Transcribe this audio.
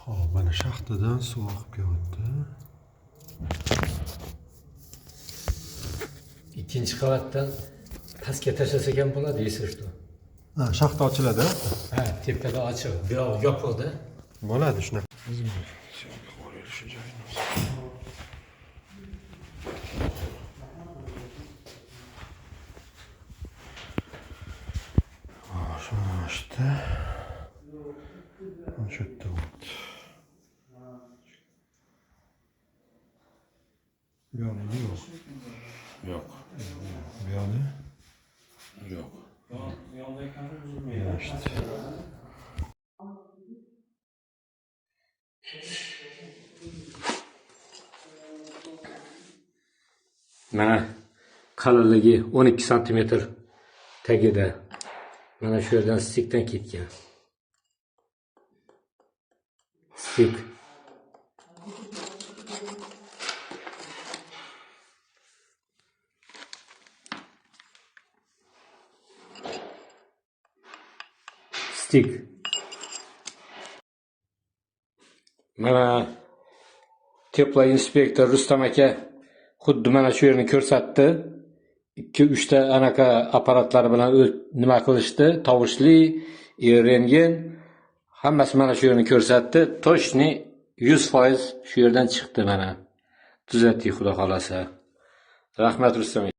Hop, mana shaxtadan suv oqib kelyapti. İkinci qavatdan pastga tashlasak ham bo'ladi, deysiz что? Ha, shaxta ochiladi. Ha, tepada ochiq, bu yoq yopiqda. Bo'ladi shunaqa. Shuni ochdi. Shu yerda o'tdi. Bu yoqda yo'q. Yo'q. Bu yoqda Yo'q. işte. Mana qalinligi 12 cm tagida. Mana shu yerdan stikdan ketgan. Stik. Stik. Mana Teplo inspektor Rustam aka xuddi mana shu yerni ko'rsatdi. 2-3 ta anaqa apparatlar bilan nima qilishdi? Tovushli, rentgen hammasi mana shu yerni ko'rsatdi. Toshni 100% shu yerdan chiqdi mana. Tuzatdik, xudo xolasa. Rahmat Rustam aka.